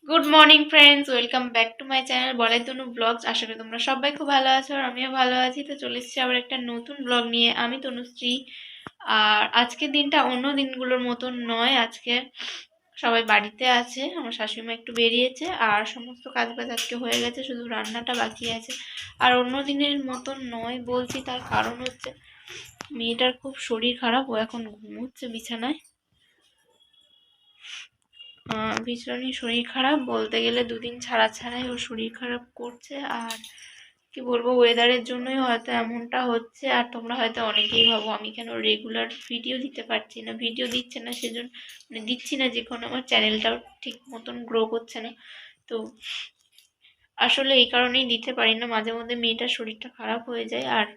Good morning friends, welcome back to my channel বলাই তনু blogs. আশা করি তোমরা সবাই খুব ভালো আছো আর আমিও ভালো আছি। তো চলে এসেছি আবার একটা নতুন ব্লগ নিয়ে। আমি তনুশ্রী। আর আজকের দিনটা অন্য দিনগুলোর মতন নয়। আজকে সবাই বাড়িতে আছে, আমার শাশুড়িমা একটু বেরিয়েছে আর সমস্ত কাজ বাজ আজকে হয়ে গেছে, শুধু রান্নাটা বাকি আছে। আর অন্য দিনের মতন নয় বলছি, তার কারণ হচ্ছে মেয়েটার খুব শরীর খারাপ, ও এখন ঘুমোচ্ছে বিছানায়। ভীষণই শরীর খারাপ, বলতে গেলে দুদিন ছাড়া ছাড়াই ওর শরীর খারাপ করছে। আর কি বলবো, ওয়েদারের জন্যই হয়তো এমনটা হচ্ছে। আর তোমরা হয়তো অনেকেই ভাবো আমি কেন রেগুলার ভিডিও দিতে পারছি না, ভিডিও দিচ্ছে না সেজন্য, মানে দিচ্ছি না, যে কোনো আমার চ্যানেলটাও ঠিক মতন গ্রো করছে না। তো আসলে এই কারণেই দিতে পারি না, মাঝে মধ্যে মেয়েটার শরীরটা খারাপ হয়ে যায়। আর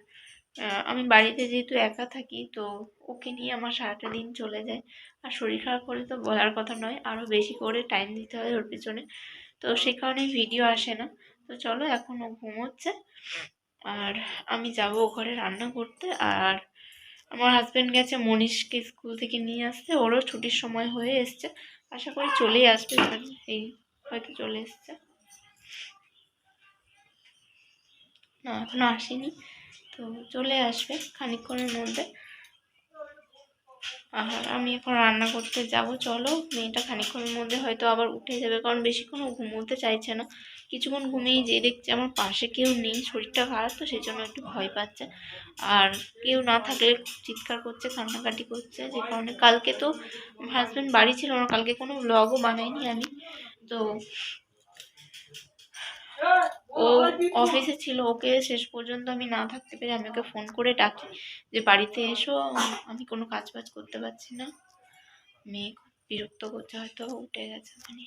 আমি বাড়িতে যেহেতু একা থাকি, তো ওকে নিয়ে আমার সারাটা দিন চলে যায়। আর শরীর খারাপ হলে তো বলার কথা নয়, আরও বেশি করে টাইম দিতে হয় ওর পিছনে। তো সেই কারণেই ভিডিও আসে না। তো চলো, এখন ও ঘুমোচ্ছে আর আমি যাব ঘরে রান্না করতে। আর আমার হাজব্যান্ড গেছে মনীষকে স্কুল থেকে নিয়ে আসতে, ওরও ছুটির সময় হয়ে এসছে। আশা করি চলেই আসবে, এই হয়তো চলে এসছে। না, এখনো আসেনি, তো চলে আসবে খানিকক্ষণের মধ্যে। আর আমি এখন রান্না করতে যাব। চলো, মেয়েটা খানিকক্ষণের মধ্যে হয়তো আবার উঠে যাবে, কারণ বেশিক্ষণ ও ঘুমোতে চাইছে না। কিছুক্ষণ ঘুমিয়ে যেয়ে দেখছে আমার পাশে কেউ নেই, শরীরটা খারাপ তো সেই জন্য একটু ভয় পাচ্ছে। আর কেউ না থাকলে চিৎকার করছে, কান্নাকাটি করছে, যে কারণে কালকে তো হাজব্যান্ড বাড়ি ছিল না, কালকে কোনো ব্লগও বানাইনি আমি। তো ও অফিসে ছিল, ওকে শেষ পর্যন্ত আমি না থাকতে পেরে আমি ওকে ফোন করে ডাকি যে বাড়িতে এসো, আমি কোনো কাজ বাজ করতে পারছি না। মেয়ে খুব বিরক্ত করছে, হয়তো উঠে গেছে ওখানে,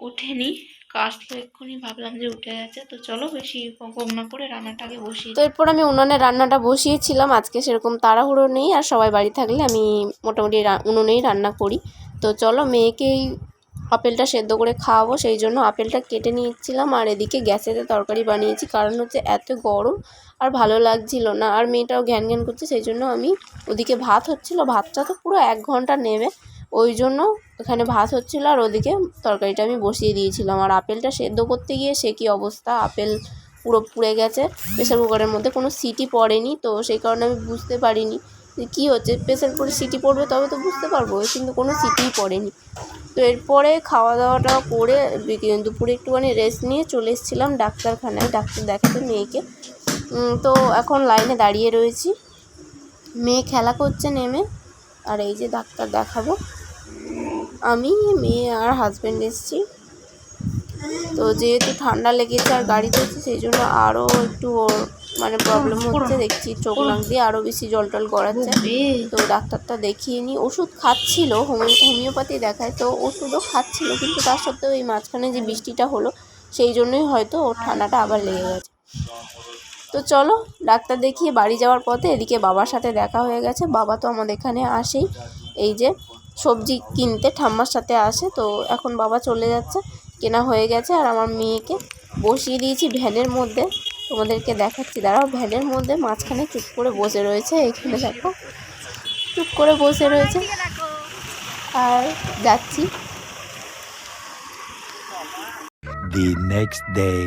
ওঠেনি, কাশলো এক্ষুনি, ভাবলাম যে উঠে গেছে। তো চলো, বেশি বক না করে রান্নাটাকে বসিয়ে। তো এরপর আমি উনুনে রান্নাটা বসিয়েছিলাম। আজকে সেরকম তাড়াহুড়ো নেই, আর সবাই বাড়ি থাকলে আমি মোটামুটি উনুনেই রান্না করি। তো চলো, মেয়েকেই আপেলটা সেদ্ধ করে খাওয়াবো, সেই জন্য আপেলটা কেটে নিয়েছিলাম। আর এদিকে গ্যাসেতে তরকারি বানিয়েছি, কারণ হচ্ছে এত গরম আর ভালো লাগছিল না, আর মেয়েটাও ঘ্যান ঘ্যান করছে, সেই জন্য আমি ওদিকে ভাত হচ্ছিল, ভাতটা তো পুরো 1 ঘন্টা নেবে, ওই জন্য এখানে ভাত হচ্ছিল আর ওদিকে তরকারিটা আমি বসিয়ে দিয়েছিলাম। আর আপেলটা সেদ্ধ করতে গিয়ে সে কী অবস্থা, আপেল পুরো পুড়ে গেছে। প্রেসার কুকারের মধ্যে কোনো সিটি পড়েনি, তো সেই কারণে আমি বুঝতে পারিনি যে কী হচ্ছে। প্রেসার কুকারে সিটি পড়বে তবে তো বুঝতে পারবো, কিন্তু কোনো সিটিই পড়েনি। তো এরপরে খাওয়া দাওয়াটা করে দুপুরে একটুখানি রেস্ট নিয়ে চলে এসেছিলাম ডাক্তারখানায়, ডাক্তার দেখাতে মেয়েকে। তো এখন লাইনে দাঁড়িয়ে রয়েছি, মেয়ে খেলা করছে নেমে। আর এই যে ডাক্তার দেখাবো, আমি, মেয়ে আর হাজব্যান্ড এসেছি। তো যেহেতু ঠান্ডা লেগেছে আর গাড়ি চলছে, সেই জন্য আরও একটু মানে প্রবলেম হচ্ছে, দেখছি চোখ নাক দিয়ে আরও বেশি জল টল গড়াচ্ছে। তো ডাক্তারটা দেখিয়ে নিই, ওষুধ খাচ্ছিল, হোমিওপ্যাথি দেখায়, তো ওষুধও খাচ্ছিল, কিন্তু তার সত্ত্বেও এই মাঝখানে যে বৃষ্টিটা হলো সেই জন্যই হয়তো ওর ঠান্ডাটা আবার লেগে গেছে। তো চলো, ডাক্তার দেখিয়ে বাড়ি যাওয়ার পথে এদিকে বাবার সাথে দেখা হয়ে গেছে। বাবা তো আমাদের এখানে আসেই, এই যে সবজি কিনতে ঠাম্মার সাথে আসে, তো এখন বাবা চলে যাচ্ছে, কেনা হয়ে গেছে। আর আমার মেয়েকে বসিয়ে দিয়েছি ভ্যানের মধ্যে, তোমাদেরকে দেখাচ্ছি দাঁড়াও। ভ্যানের মধ্যে মাঝখানে চুপ করে বসে রয়েছে, এখানে দেখো চুপ করে বসে রয়েছে। আর যাচ্ছি। The next day.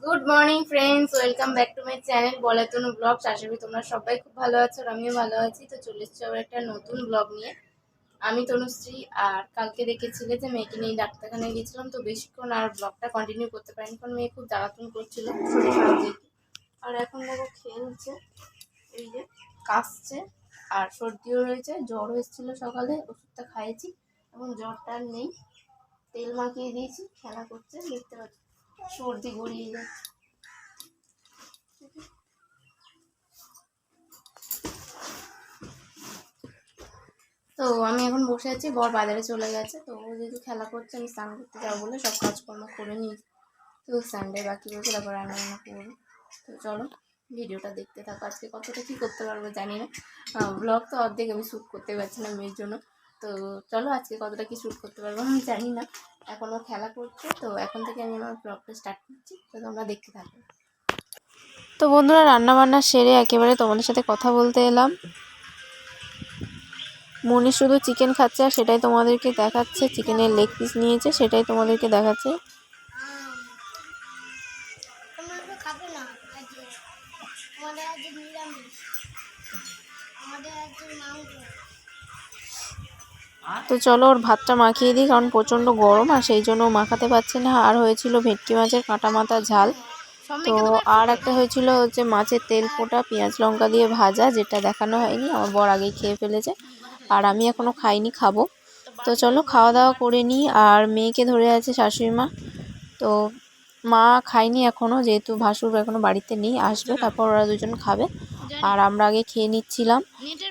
Good morning friends, welcome back to my channel বলাই তনু ব্লগস। আশা করি তোমরা সবাই খুব ভালো আছো আর আমিও ভালো আছি। তো চলে এসেছি আবার একটা নতুন ব্লগ নিয়ে। আমি তনুশ্রী। আর কালকে দেখেছিলে যে মেয়েকে নিয়ে ডাক্তারখানায় গেছিলাম, তো বেশিক্ষণ আর ব্লগটা কন্টিনিউ করতে পারিনি, কারণ মেয়ে খুব জ্বালাতন করছিল শরীর খারাপ যেহেতু। আর এখন দেখো খেলছে, এই যে কাশছে, আর সর্দিও রয়েছে, জ্বর হয়েছিল সকালে, ওষুধটা খাইয়েছি, এখন জ্বরটা আর নেই, তেল মাখিয়ে দিয়েছি, খেলা করছে, দেখতে পাচ্ছি সর্দি গড়িয়ে যাচ্ছে। তো আমি এখন বসে আছি, বর বাজারে চলে গেছে, তো ও যেহেতু খেলা করছে, আমি স্নান করতে যাবো বলে সব কাজকর্ম করে নিয়েছি। তো সানডে বাকি রয়েছে, তারপর রান্না করবো। তো চলো, ভিডিওটা দেখতে থাকো। আজকে কতটা কী করতে পারবো জানি না, ব্লগ তো অর্ধেক আমি শ্যুট করতে পারছি না মেয়ের জন্য। তো চলো, আজকে কতটা কি শ্যুট করতে পারবো আমি জানি না। এখনও খেলা করছে, তো এখন থেকে আমি আমার ব্লগটা স্টার্ট করছি, তো তোমরা দেখতে থাকো। তো বন্ধুরা, রান্নাবান্না সেরে একেবারে তোমাদের সাথে কথা বলতে এলাম। মনি শুধু চিকেন খাচ্ছে আর সেটাই তোমাদেরকে দেখাচ্ছে। চিকেনের লেগ পিস নিয়েছে, সেটাই তোমাদেরকে দেখাচ্ছে। তোমরা তো খাবে না আজকে, আমাদের আজকে নিরামিষ, আমাদের আজকে মাংস। তো চলো ওর ভাতটা মাখিয়ে দিই, কারণ প্রচণ্ড গরম আর সেই জন্য মাখাতে পারছে না। আর হয়েছিল ভেটকি মাছের কাঁটা মাথা ঝাল। তো আর একটা হয়েছিল হচ্ছে মাছের তেল পোটা পেঁয়াজ লঙ্কা দিয়ে ভাজা, যেটা দেখানো হয়নি, আমার বর আগেই খেয়ে ফেলেছে আর আমি এখনও খাইনি, খাবো। তো চলো খাওয়া দাওয়া করে নিই। আর মেয়েকে ধরে আছে শাশুড়ি মা। তো মা খায়নি এখনও, যেহেতু ভাসুর এখনও বাড়িতে নেই, আসবে তারপর ওরা দুজন খাবে। আর আমরা আগে খেয়ে নিচ্ছিলাম।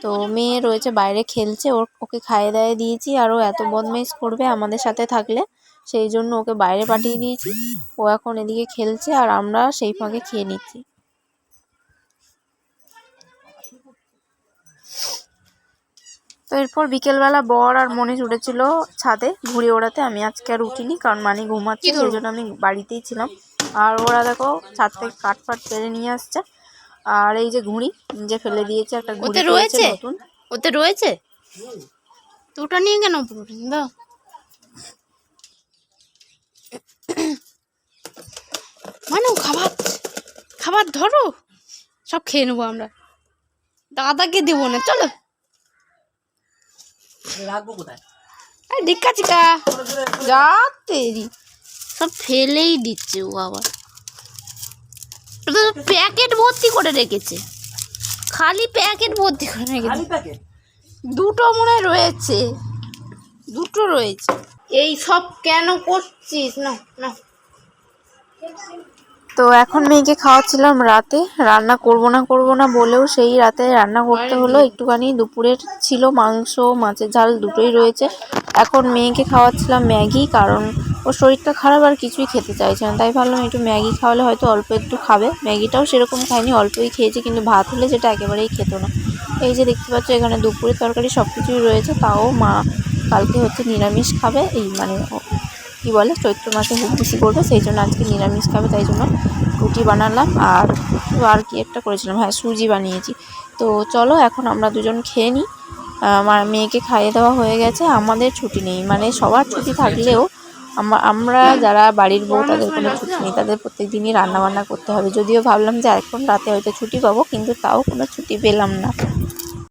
তো মেয়ে রয়েছে বাইরে খেলছে, ওকে খাইয়ে দাইয়ে দিয়েছি। আর ও এত বদমাইশ করবে আমাদের সাথে থাকলে, সেই জন্য ওকে বাইরে পাঠিয়ে দিয়েছি। ও এখন এদিকে খেলছে আর আমরা সেই ফাঁকে খেয়ে নিচ্ছি। তো এরপর বিকেলবেলা বর আর মনীষ উঠেছিল ছাদে ঘুড়ি ওড়াতে। আমি আজকে আর উঠিনি, কারণ মানি ঘুমাচ্ছে, সেই জন্য আমি বাড়িতেই ছিলাম। আর ওরা দেখো ছাদ থেকে কাঠ ফাট পেরে নিয়ে আসছে। আর এই যে ঘুড়ি যে ফেলে দিয়েছে, একটা ঘুড়ি রয়েছে নতুন, ওতে রয়েছে। তো ওটা নিয়ে কেন পুরোটা দাও। মানে খাবার খাবার ধরো, সব খেয়ে নেবো আমরা, দাদাকে দেবো না। চলো রাখবো কোথায়? ডিক্কা চিকা যাতে সব ফেলেই দিচ্ছে ও আবার। প্যাকেট ভর্তি করে রেখেছে, খালি প্যাকেট ভর্তি করে রেখেছে। খালি প্যাকেট? দুটো মনে হয় রয়েছে, দুটো রয়েছে। এই সব কেন করছিস? না না, তো এখন মেয়েকে খাওয়াচ্ছিলাম রাতে। রান্না করব না বলেও সেই রাতে রান্না করতে হলো। একটুখানি দুপুরের ছিল মাংস, মাছের ঝাল দুটোই রয়েছে। এখন মেয়েকে খাওয়াচ্ছিলাম ম্যাগি, কারণ ওর শরীরটা খারাপ আর কিছুই খেতে চাইছে না। তাই ভাবলাম একটু ম্যাগি খাওয়ালে হয়তো অল্প একটু খাবে। ম্যাগিটাও সেরকম খায়নি, অল্পই খেয়েছে, কিন্তু ভাত হলে যেটা একেবারেই খেত না। এই যে দেখতে পাচ্ছ এখানে দুপুরের তরকারি সব কিছুই রয়েছে। তাও মা কালকে হচ্ছে নিরামিষ খাবে, এই মানে কী বলে চৈত্র মাসে হুকুসি করবে, সেই জন্য আজকে নিরামিষ খাবে, তাই জন্য রুটি বানালাম। আর কি একটা করেছিলাম, হ্যাঁ সুজি বানিয়েছি। তো চলো এখন আমরা দুজন খেয়ে নিই। আমার মেয়েকে খাইয়ে দেওয়া হয়ে গেছে। আমাদের ছুটি নেই, মানে সবার ছুটি থাকলেও আমরা যারা বাড়ির বউ তাদের কোনো ছুটি নেই, তাদের প্রত্যেক দিনই রান্নাবান্না করতে হবে। যদিও ভাবলাম যে এখন রাতে হয়তো ছুটি পাবো, কিন্তু তাও কোনো ছুটি পেলাম না।